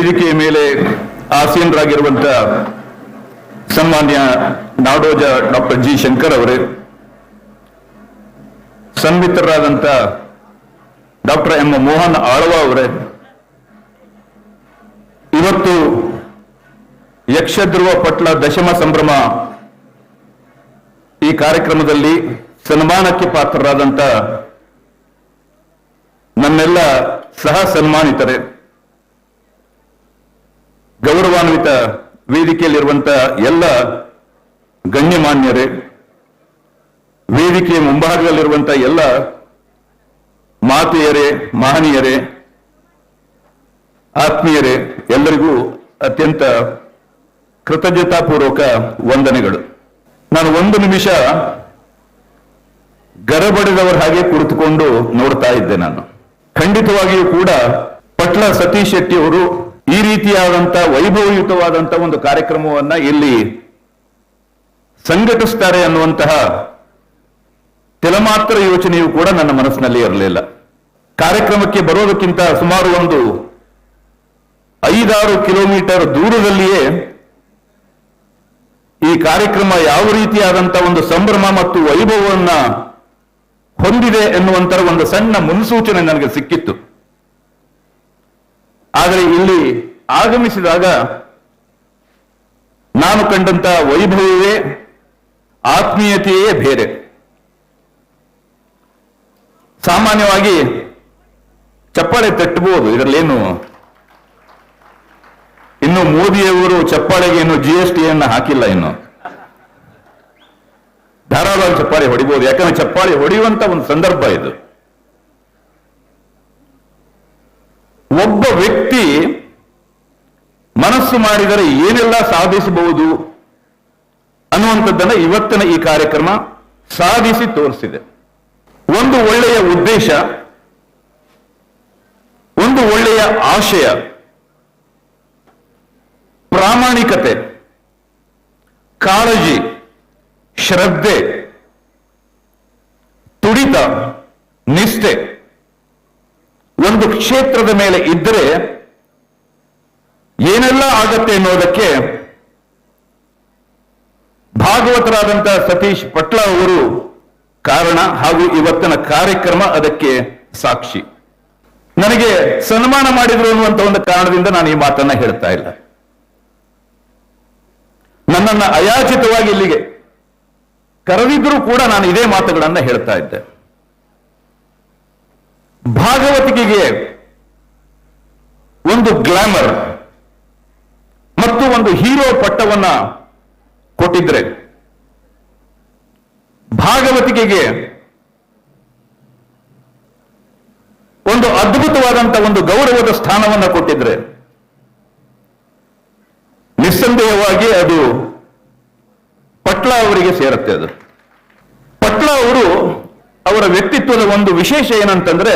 ವೇದಿಕೆಯ ಮೇಲೆ ಆಸೀನರಾಗಿರುವಂತ ಸನ್ಮಾನ್ಯ ನಾಡೋಜ ಡಾಕ್ಟರ್ ಜಿ ಶಂಕರ್ ಅವರೇ, ಸನ್ಮಿತ್ರರಾದಂಥ ಡಾಕ್ಟರ್ ಎಂ ಮೋಹನ್ ಆಳ್ವ ಅವರೇ, ಇವತ್ತು ಯಕ್ಷಧ್ರುವ ಪಟ್ಲ ದಶಮ ಸಂಭ್ರಮ ಈ ಕಾರ್ಯಕ್ರಮದಲ್ಲಿ ಸನ್ಮಾನಕ್ಕೆ ಪಾತ್ರರಾದಂಥ ನನ್ನೆಲ್ಲ ಸಹ ಸನ್ಮಾನಿತರೆ, ಗೌರವಾನ್ವಿತ ವೇದಿಕೆಯಲ್ಲಿರುವಂಥ ಎಲ್ಲ ಗಣ್ಯಮಾನ್ಯರೇ, ವೇದಿಕೆಯ ಮುಂಭಾಗದಲ್ಲಿರುವಂಥ ಎಲ್ಲ ಮಾತೆಯರೇ, ಮಹನೀಯರೇ, ಆತ್ಮೀಯರೇ, ಎಲ್ಲರಿಗೂ ಅತ್ಯಂತ ಕೃತಜ್ಞತಾಪೂರ್ವಕ ವಂದನೆಗಳು. ನಾನು ಒಂದು ನಿಮಿಷ ಗರಬಡಿದವರ ಹಾಗೆ ಕುಳಿತುಕೊಂಡು ನೋಡ್ತಾ ಇದ್ದೆ. ನಾನು ಖಂಡಿತವಾಗಿಯೂ ಕೂಡ ಪಟ್ಲ ಸತೀಶ್ ಶೆಟ್ಟಿ ಅವರು ಈ ರೀತಿಯಾದಂಥ ವೈಭವಯುತವಾದಂಥ ಒಂದು ಕಾರ್ಯಕ್ರಮವನ್ನ ಇಲ್ಲಿ ಸಂಘಟಿಸ್ತಾರೆ ಅನ್ನುವಂತಹ ತೆಲಮಾತ್ರ ಯೋಚನೆಯೂ ಕೂಡ ನನ್ನ ಮನಸ್ಸಿನಲ್ಲಿ ಇರಲಿಲ್ಲ. ಕಾರ್ಯಕ್ರಮಕ್ಕೆ ಬರೋದಕ್ಕಿಂತ ಸುಮಾರು ಒಂದು 5-6 ಕಿಲೋಮೀಟರ್ ದೂರದಲ್ಲಿಯೇ ಈ ಕಾರ್ಯಕ್ರಮ ಯಾವ ರೀತಿಯಾದಂಥ ಒಂದು ಸಂಭ್ರಮ ಮತ್ತು ವೈಭವವನ್ನ ಹೊಂದಿದೆ ಎನ್ನುವಂತರ ಒಂದು ಸಣ್ಣ ಮುನ್ಸೂಚನೆ ನನಗೆ ಸಿಕ್ಕಿತ್ತು. ಆದರೆ ಇಲ್ಲಿ ಆಗಮಿಸಿದಾಗ ನಾನು ಕಂಡಂತ ವೈಭವವೇ, ಆತ್ಮೀಯತೆಯೇ ಬೇರೆ. ಸಾಮಾನ್ಯವಾಗಿ ಚಪ್ಪಾಳೆ ತಟ್ಟಬಹುದು, ಇದರಲ್ಲೇನು, ಇನ್ನು ಮೋದಿಯವರು ಚಪ್ಪಾಳೆಗೆ ಇನ್ನು GST ಹಾಕಿಲ್ಲ, ಇನ್ನು ಧಾರಾಳವಾಗಿ ಚಪ್ಪಾಳೆ ಹೊಡಿಬಹುದು. ಯಾಕಂದ್ರೆ ಚಪ್ಪಾಳೆ ಹೊಡೆಯುವಂತ ಒಂದು ಸಂದರ್ಭ ಇದು. ಒಬ್ಬ ವ್ಯಕ್ತಿ ಮನಸ್ಸು ಮಾಡಿದರೆ ಏನೆಲ್ಲ ಸಾಧಿಸಬಹುದು ಅನ್ನುವಂಥದ್ದನ್ನ ಇವತ್ತಿನ ಈ ಕಾರ್ಯಕ್ರಮ ಸಾಧಿಸಿ ತೋರಿಸಿದೆ. ಒಂದು ಒಳ್ಳೆಯ ಉದ್ದೇಶ, ಒಂದು ಒಳ್ಳೆಯ ಆಶಯ, ಪ್ರಾಮಾಣಿಕತೆ, ಕಾಳಜಿ, ಶ್ರದ್ಧೆ, ತುಡಿತ, ನಿಷ್ಠೆ ಒಂದು ಕ್ಷೇತ್ರದ ಮೇಲೆ ಇದ್ದರೆ ಏನೆಲ್ಲ ಆಗತ್ತೆ ಅನ್ನೋದಕ್ಕೆ ಭಾಗವತರಾದಂಥ ಸತೀಶ್ ಪಟ್ಲ ಅವರು ಕಾರಣ, ಹಾಗೂ ಇವತ್ತಿನ ಕಾರ್ಯಕ್ರಮ ಅದಕ್ಕೆ ಸಾಕ್ಷಿ. ನನಗೆ ಸನ್ಮಾನ ಮಾಡಿದ್ರು ಅನ್ನುವಂಥ ಒಂದು ಕಾರಣದಿಂದ ನಾನು ಈ ಮಾತನ್ನ ಹೇಳ್ತಾ ಇಲ್ಲ. ನನ್ನನ್ನು ಅಯಾಚಿತವಾಗಿ ಇಲ್ಲಿಗೆ ಕರೆದಿದ್ರೂ ಕೂಡ ನಾನು ಇದೇ ಮಾತುಗಳನ್ನ ಹೇಳ್ತಾ ಇದ್ದೆ. ಭಾಗವತಿಕೆಗೆ ಒಂದು ಗ್ಲಾಮರ್ ಮತ್ತು ಒಂದು ಹೀರೋ ಪಟ್ಟವನ್ನ ಕೊಟ್ಟಿದ್ರೆ, ಭಾಗವತಿಕೆಗೆ ಒಂದು ಅದ್ಭುತವಾದಂಥ ಒಂದು ಗೌರವದ ಸ್ಥಾನವನ್ನು ಕೊಟ್ಟಿದ್ರೆ, ನಿಸ್ಸಂದೇಹವಾಗಿ ಅದು ಪಟ್ಲ ಅವರಿಗೆ ಸೇರುತ್ತೆ. ಅದು ಪಟ್ಲ ಅವರು, ಅವರ ವ್ಯಕ್ತಿತ್ವದ ಒಂದು ವಿಶೇಷ ಏನಂತಂದ್ರೆ,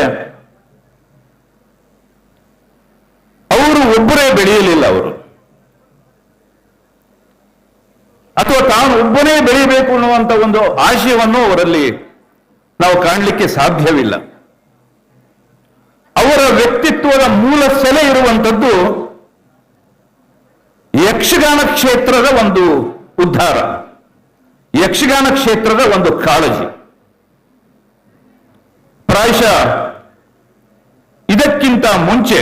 ಅವರು ಒಬ್ಬರೇ ಬೆಳೆಯಲಿಲ್ಲ. ಅವರು ಅಥವಾ ತಾನು ಒಬ್ಬನೇ ಬೆಳೆಯಬೇಕು ಅನ್ನುವಂಥ ಒಂದು ಆಶಯವನ್ನು ಅವರಲ್ಲಿ ನಾವು ಕಾಣಲಿಕ್ಕೆ ಸಾಧ್ಯವಿಲ್ಲ. ಅವರ ವ್ಯಕ್ತಿತ್ವದ ಮೂಲ ಸೆಲೆ ಇರುವಂಥದ್ದು ಯಕ್ಷಗಾನ ಕ್ಷೇತ್ರದ ಒಂದು ಉದ್ಧಾರ, ಯಕ್ಷಗಾನ ಕ್ಷೇತ್ರದ ಒಂದು ಕಾಳಜಿ. ಪ್ರಾಯಶಃ ಇದಕ್ಕಿಂತ ಮುಂಚೆ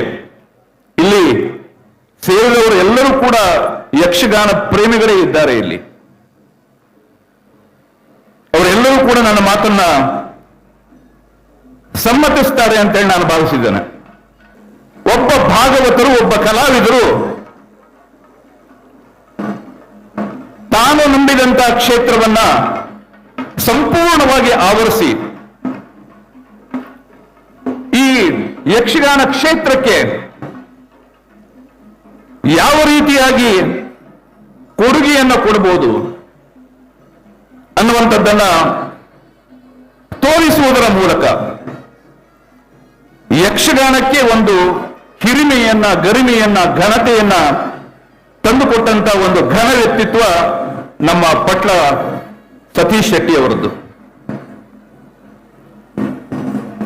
ಇಲ್ಲಿ ಸೇರಿದವರು ಎಲ್ಲರೂ ಕೂಡ ಯಕ್ಷಗಾನ ಪ್ರೇಮಿಗಳೇ ಇದ್ದಾರೆ. ಇಲ್ಲಿ ಅವರೆಲ್ಲರೂ ಕೂಡ ನನ್ನ ಮಾತನ್ನ ಸಮ್ಮತಿಸ್ತಾರೆ ಅಂತೇಳಿ ನಾನು ಭಾವಿಸಿದ್ದೇನೆ. ಒಬ್ಬ ಭಾಗವತರು, ಒಬ್ಬ ಕಲಾವಿದರು ತಾನು ನಂಬಿದಂತ ಕ್ಷೇತ್ರವನ್ನ ಸಂಪೂರ್ಣವಾಗಿ ಆವರಿಸಿ ಈ ಯಕ್ಷಗಾನ ಕ್ಷೇತ್ರಕ್ಕೆ ಯಾವ ರೀತಿಯಾಗಿ ಕೊಡುಗೆಯನ್ನು ಕೊಡಬಹುದು ಅನ್ನುವಂಥದ್ದನ್ನ ತೋರಿಸುವುದರ ಮೂಲಕ ಯಕ್ಷಗಾನಕ್ಕೆ ಒಂದು ಹಿರಿಮೆಯನ್ನ, ಗರಿಮೆಯನ್ನ, ಘನತೆಯನ್ನ ತಂದುಕೊಟ್ಟಂತ ಒಂದು ಘನ ವ್ಯಕ್ತಿತ್ವ ನಮ್ಮ ಪಟ್ಲ ಸತೀಶ್ ಶೆಟ್ಟಿ ಅವರದ್ದು.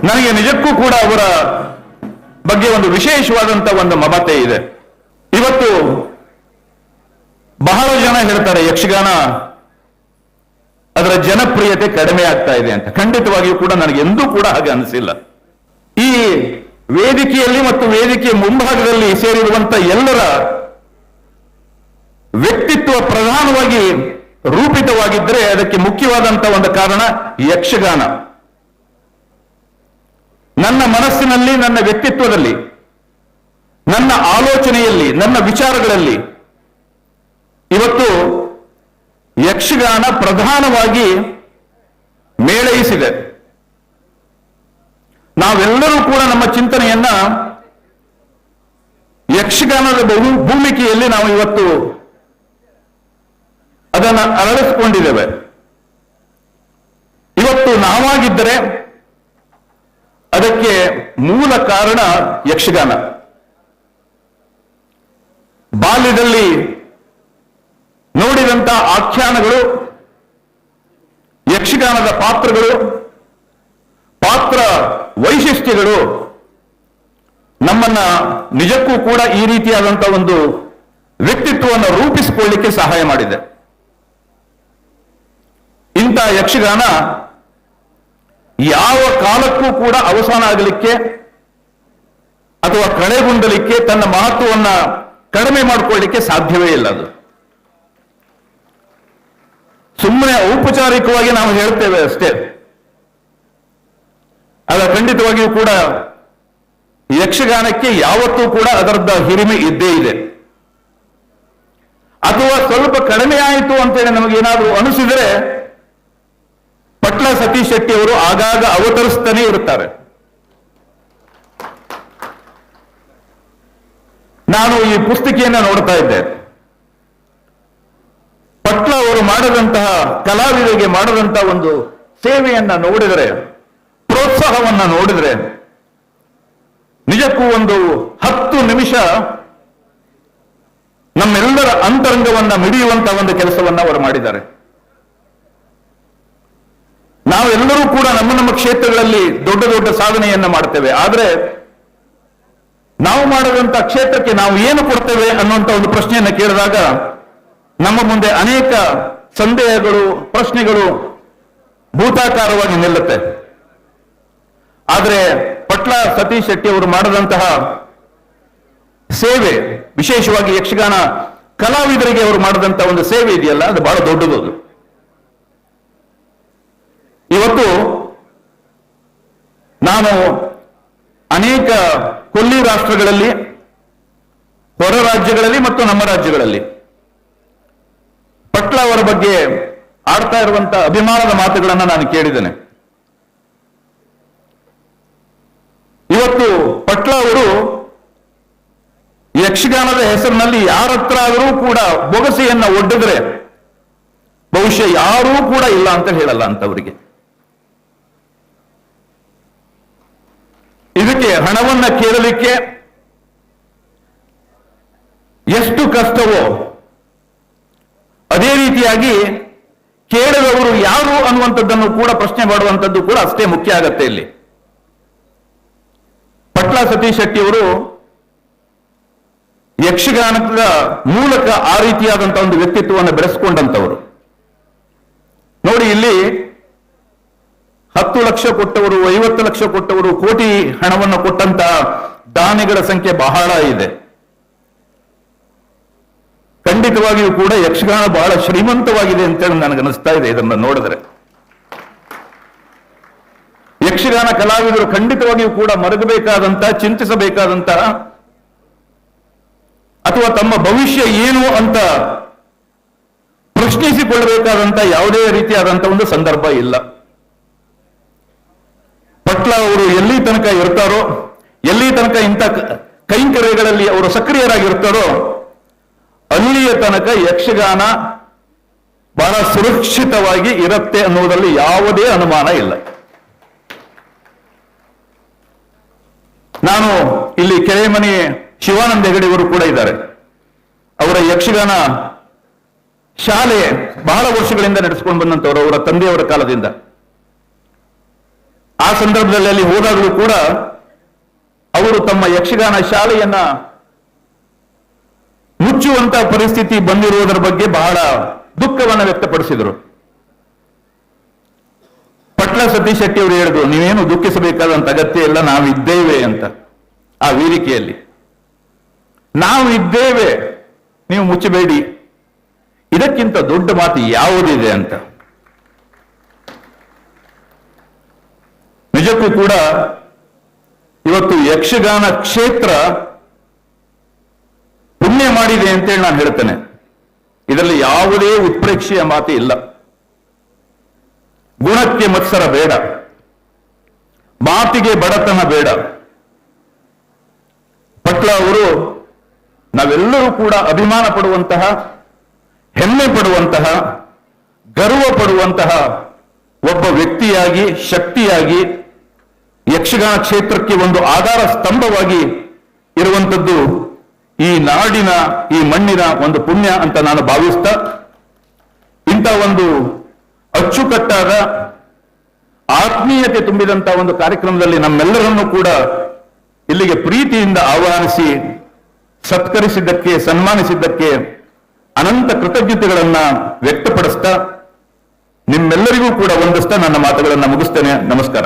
ನನಗೆ ನಿಜಕ್ಕೂ ಕೂಡ ಅವರ ಬಗ್ಗೆ ಒಂದು ವಿಶೇಷವಾದಂತ ಒಂದು ಮಮತೆ ಇದೆ. ಇವತ್ತು ಬಹಳ ಜನ ಹೇಳ್ತಾರೆ ಯಕ್ಷಗಾನ ಅದರ ಜನಪ್ರಿಯತೆ ಕಡಿಮೆ ಆಗ್ತಾ ಇದೆ ಅಂತ. ಖಂಡಿತವಾಗಿಯೂ ಕೂಡ ನನಗೆ ಎಂದೂ ಕೂಡ ಹಾಗೆ ಅನಿಸಿಲ್ಲ. ಈ ವೇದಿಕೆಯಲ್ಲಿ ಮತ್ತು ವೇದಿಕೆಯ ಮುಂಭಾಗದಲ್ಲಿ ಸೇರಿರುವಂತ ಎಲ್ಲರ ವ್ಯಕ್ತಿತ್ವ ಪ್ರಧಾನವಾಗಿ ರೂಪಿತವಾಗಿದ್ದರೆ ಅದಕ್ಕೆ ಮುಖ್ಯವಾದಂತಹ ಒಂದು ಕಾರಣ ಯಕ್ಷಗಾನ. ನನ್ನ ಮನಸ್ಸಿನಲ್ಲಿ, ನನ್ನ ವ್ಯಕ್ತಿತ್ವದಲ್ಲಿ, ನನ್ನ ಆಲೋಚನೆಯಲ್ಲಿ, ನನ್ನ ವಿಚಾರಗಳಲ್ಲಿ ಇವತ್ತು ಯಕ್ಷಗಾನ ಪ್ರಧಾನವಾಗಿ ಮೇಳೈಸಿದೆ. ನಾವೆಲ್ಲರೂ ಕೂಡ ನಮ್ಮ ಚಿಂತನೆಯನ್ನ ಯಕ್ಷಗಾನದ ಭೂಮಿಕೆಯಲ್ಲಿ ನಾವು ಇವತ್ತು ಅದನ್ನು ಅರಳಿಸಿಕೊಂಡಿದ್ದೇವೆ. ಇವತ್ತು ನಾವಾಗಿದ್ದರೆ ಅದಕ್ಕೆ ಮೂಲ ಕಾರಣ ಯಕ್ಷಗಾನ. ಬಾಲ್ಯದಲ್ಲಿ ನೋಡಿದಂತ ಆಖ್ಯಾನಗಳು, ಯಕ್ಷಗಾನದ ಪಾತ್ರಗಳು, ಪಾತ್ರ ವೈಶಿಷ್ಟ್ಯಗಳು ನಮ್ಮನ್ನ ನಿಜಕ್ಕೂ ಕೂಡ ಈ ರೀತಿಯಾದಂತಹ ಒಂದು ವ್ಯಕ್ತಿತ್ವವನ್ನು ರೂಪಿಸಿಕೊಳ್ಳಲಿಕ್ಕೆ ಸಹಾಯ ಮಾಡಿದೆ. ಇಂಥ ಯಕ್ಷಗಾನ ಯಾವ ಕಾಲಕ್ಕೂ ಕೂಡ ಅವಸಾನ ಆಗಲಿಕ್ಕೆ ಅಥವಾ ಕಳೆಗುಂದಲಿಕ್ಕೆ, ತನ್ನ ಮಹತ್ವವನ್ನು ಕಡಿಮೆ ಮಾಡಿಕೊಳ್ಳಲಿಕ್ಕೆ ಸಾಧ್ಯವೇ ಇಲ್ಲ. ಅದು ಸುಮ್ಮನೆ ಔಪಚಾರಿಕವಾಗಿ ನಾವು ಹೇಳ್ತೇವೆ ಅಷ್ಟೇ. ಆಗ ಖಂಡಿತವಾಗಿಯೂ ಕೂಡ ಯಕ್ಷಗಾನಕ್ಕೆ ಯಾವತ್ತೂ ಕೂಡ ಅದರದ ಹಿರಿಮೆ ಇದ್ದೇ ಇದೆ. ಅಥವಾ ಸ್ವಲ್ಪ ಕಡಿಮೆ ಆಯಿತು ಅಂತೇಳಿ ನಮಗೇನಾದರೂ ಅನಿಸಿದರೆ ಪಟ್ಲ ಸತೀಶ್ ಶೆಟ್ಟಿ ಅವರು ಆಗಾಗ ಅವತರಿಸ್ತಾನೆ ಇರುತ್ತಾರೆ. ನಾನು ಈ ಪುಸ್ತಿಕೆಯನ್ನು ನೋಡ್ತಾ ಇದ್ದೆ. ಪಟ್ಲ ಅವರು ಮಾಡದಂತಹ, ಕಲಾವಿದರಿಗೆ ಮಾಡದಂತಹ ಒಂದು ಸೇವೆಯನ್ನ ನೋಡಿದರೆ, ಪ್ರೋತ್ಸಾಹವನ್ನ ನೋಡಿದರೆ ನಿಜಕ್ಕೂ ಒಂದು 10 ನಿಮಿಷ ನಮ್ಮೆಲ್ಲರ ಅಂತರಂಗವನ್ನ ಮಿಡಿಯುವಂತಹ ಒಂದು ಕೆಲಸವನ್ನ ಅವರು ಮಾಡಿದ್ದಾರೆ. ನಾವೆಲ್ಲರೂ ಕೂಡ ನಮ್ಮ ನಮ್ಮ ಕ್ಷೇತ್ರಗಳಲ್ಲಿ ದೊಡ್ಡ ದೊಡ್ಡ ಸಾಧನೆಯನ್ನ ಮಾಡ್ತೇವೆ. ಆದರೆ ನಾವು ಮಾಡದಂತ ಕ್ಷೇತ್ರಕ್ಕೆ ನಾವು ಏನು ಕೊಡ್ತೇವೆ ಅನ್ನುವಂಥ ಒಂದು ಪ್ರಶ್ನೆಯನ್ನು ಕೇಳಿದಾಗ ನಮ್ಮ ಮುಂದೆ ಅನೇಕ ಸಂದೇಹಗಳು, ಪ್ರಶ್ನೆಗಳು ಭೂತಾಕಾರವಾಗಿ ನಿಲ್ಲುತ್ತೆ. ಆದರೆ ಪಟ್ಲ ಸತೀಶ್ ಶೆಟ್ಟಿ ಅವರು ಮಾಡದಂತಹ ಸೇವೆ, ವಿಶೇಷವಾಗಿ ಯಕ್ಷಗಾನ ಕಲಾವಿದರಿಗೆ ಅವರು ಮಾಡಿದಂತಹ ಒಂದು ಸೇವೆ ಇದೆಯಲ್ಲ, ಅದು ಬಹಳ ದೊಡ್ಡದು. ಇವತ್ತು ನಾನು ಅನೇಕ ಕೊಲ್ಲಿ ರಾಷ್ಟ್ರಗಳಲ್ಲಿ, ಹೊರ ರಾಜ್ಯಗಳಲ್ಲಿ ಮತ್ತು ನಮ್ಮ ರಾಜ್ಯಗಳಲ್ಲಿ ಪಟ್ಲ ಅವರ ಬಗ್ಗೆ ಆಡ್ತಾ ಇರುವಂತಹ ಅಭಿಮಾನದ ಮಾತುಗಳನ್ನು ನಾನು ಕೇಳಿದ್ದೇನೆ. ಇವತ್ತು ಪಟ್ಲ ಅವರು ಯಕ್ಷಗಾನದ ಹೆಸರಿನಲ್ಲಿ ಯಾರ ಹತ್ರ ಆದರೂ ಕೂಡ ಬೊಗಸೆಯನ್ನ ಒಡ್ಡಿದ್ರೆ ಬಹುಶಃ ಯಾರೂ ಕೂಡ ಇಲ್ಲ ಅಂತ ಹೇಳಲ್ಲ ಅಂತವರಿಗೆ. ಇದಕ್ಕೆ ಹಣವನ್ನ ಕೇಳಲಿಕ್ಕೆ ಎಷ್ಟು ಕಷ್ಟವೋ ಅದೇ ರೀತಿಯಾಗಿ ಕೇಳಿದವರು ಯಾರು ಅನ್ನುವಂಥದ್ದನ್ನು ಕೂಡ ಪ್ರಶ್ನೆ ಮಾಡುವಂಥದ್ದು ಕೂಡ ಅಷ್ಟೇ ಮುಖ್ಯ ಆಗತ್ತೆ. ಇಲ್ಲಿ ಪಟ್ಲ ಸತೀಶ್ ಶೆಟ್ಟಿ ಅವರು ಯಕ್ಷಗಾನದ ಮೂಲಕ ಆ ರೀತಿಯಾದಂತಹ ಒಂದು ವ್ಯಕ್ತಿತ್ವವನ್ನು ಬೆಳೆಸಿಕೊಂಡಂತವರು. ನೋಡಿ, ಇಲ್ಲಿ 10 ಲಕ್ಷ ಕೊಟ್ಟವರು, 50 ಲಕ್ಷ ಕೊಟ್ಟವರು, ಕೋಟಿ ಹಣವನ್ನು ಕೊಟ್ಟಂತ ದಾನಿಗಳ ಸಂಖ್ಯೆ ಬಹಳ ಇದೆ. ಖಂಡಿತವಾಗಿಯೂ ಕೂಡ ಯಕ್ಷಗಾನ ಬಹಳ ಶ್ರೀಮಂತವಾಗಿದೆ ಅಂತೇಳಿ ನನಗನ್ನಿಸ್ತಾ ಇದೆ ಇದನ್ನು ನೋಡಿದ್ರೆ. ಯಕ್ಷಗಾನ ಕಲಾವಿದರು ಖಂಡಿತವಾಗಿಯೂ ಕೂಡ ಮರಗಬೇಕಾದಂತ, ಚಿಂತಿಸಬೇಕಾದಂತ, ಅಥವಾ ತಮ್ಮ ಭವಿಷ್ಯ ಏನು ಅಂತ ಪ್ರಶ್ನಿಸಿಕೊಳ್ಳಬೇಕಾದಂತ ಯಾವುದೇ ರೀತಿಯಾದಂತ ಒಂದು ಸಂದರ್ಭ ಇಲ್ಲ. ಪಟ್ಲ ಅವರು ಎಲ್ಲಿ ತನಕ ಇರ್ತಾರೋ, ಎಲ್ಲಿ ತನಕ ಇಂಥ ಕೈಂಕರ್ಯಗಳಲ್ಲಿ ಅವರು ಸಕ್ರಿಯರಾಗಿರ್ತಾರೋ ಅಲ್ಲಿಯ ತನಕ ಯಕ್ಷಗಾನ ಬಹಳ ಸುರಕ್ಷಿತವಾಗಿ ಇರುತ್ತೆ ಅನ್ನುವುದರಲ್ಲಿ ಯಾವುದೇ ಅನುಮಾನ ಇಲ್ಲ. ನಾನು ಇಲ್ಲಿ ಕೆರೆಮನೆ ಶಿವಾನಂದ ಹೆಗಡೆಯವರು ಕೂಡ ಇದ್ದಾರೆ. ಅವರ ಯಕ್ಷಗಾನ ಶಾಲೆ ಬಹಳ ವರ್ಷಗಳಿಂದ ನಡೆಸಿಕೊಂಡು ಬಂದಂತವರು, ಅವರ ತಂದೆಯವರ ಕಾಲದಿಂದ. ಆ ಸಂದರ್ಭದಲ್ಲಿ ಅಲ್ಲಿ ಹೋದಾಗಲೂ ಕೂಡ ಅವರು ತಮ್ಮ ಯಕ್ಷಗಾನ ಶಾಲೆಯನ್ನ ಮುಚ್ಚುವಂತ ಪರಿಸ್ಥಿತಿ ಬಂದಿರುವುದರ ಬಗ್ಗೆ ಬಹಳ ದುಃಖವನ್ನು ವ್ಯಕ್ತಪಡಿಸಿದರು. ಪಟ್ಲ ಸತೀಶ್ ಶೆಟ್ಟಿ ಅವರು ಹೇಳಿದ್ರು, ನೀವೇನು ದುಃಖಿಸಬೇಕಾದಂತ ಅಗತ್ಯ ಇಲ್ಲ, ನಾವಿದ್ದೇವೆ ಅಂತ. ಆ ವೇದಿಕೆಯಲ್ಲಿ ನಾವು ಇದ್ದೇವೆ, ನೀವು ಮುಚ್ಚಬೇಡಿ, ಇದಕ್ಕಿಂತ ದೊಡ್ಡ ಮಾತು ಯಾವುದಿದೆ ಅಂತ. ನಿಜಕ್ಕೂ ಕೂಡ ಇವತ್ತು ಯಕ್ಷಗಾನ ಕ್ಷೇತ್ರ ಪುಣ್ಯ ಮಾಡಿದೆ ಅಂತೇಳಿ ನಾನು ಹೇಳ್ತೇನೆ. ಇದರಲ್ಲಿ ಯಾವುದೇ ಉತ್ಪ್ರೇಕ್ಷೆಯ ಮಾತು ಇಲ್ಲ. ಗುಣಕ್ಕೆ ಮತ್ಸರ ಬೇಡ, ಮಾತಿಗೆ ಬಡತನ ಬೇಡ. ಪಟ್ಲ ಅವರು ನಾವೆಲ್ಲರೂ ಕೂಡ ಅಭಿಮಾನ ಪಡುವಂತಹ, ಹೆಮ್ಮೆ ಪಡುವಂತಹ, ಗರ್ವ ಪಡುವಂತಹ ಒಬ್ಬ ವ್ಯಕ್ತಿಯಾಗಿ, ಶಕ್ತಿಯಾಗಿ, ಯಕ್ಷಗಾನ ಕ್ಷೇತ್ರಕ್ಕೆ ಒಂದು ಆಧಾರ ಸ್ತಂಭವಾಗಿ ಇರುವಂಥದ್ದು ಈ ನಾಡಿನ, ಈ ಮಣ್ಣಿನ ಒಂದು ಪುಣ್ಯ ಅಂತ ನಾನು ಭಾವಿಸ್ತಾ, ಇಂಥ ಒಂದು ಅಚ್ಚುಕಟ್ಟಾದ ಆತ್ಮೀಯತೆ ತುಂಬಿದಂತ ಒಂದು ಕಾರ್ಯಕ್ರಮದಲ್ಲಿ ನಮ್ಮೆಲ್ಲರನ್ನೂ ಕೂಡ ಇಲ್ಲಿಗೆ ಪ್ರೀತಿಯಿಂದ ಆಹ್ವಾನಿಸಿ ಸತ್ಕರಿಸಿದ್ದಕ್ಕೆ, ಸನ್ಮಾನಿಸಿದ್ದಕ್ಕೆ ಅನಂತ ಕೃತಜ್ಞತೆಗಳನ್ನ ವ್ಯಕ್ತಪಡಿಸ್ತಾ ನಿಮ್ಮೆಲ್ಲರಿಗೂ ಕೂಡ ವಂದಿಸ್ತಾ ನನ್ನ ಮಾತುಗಳನ್ನು ಮುಗಿಸ್ತೇನೆ. ನಮಸ್ಕಾರ.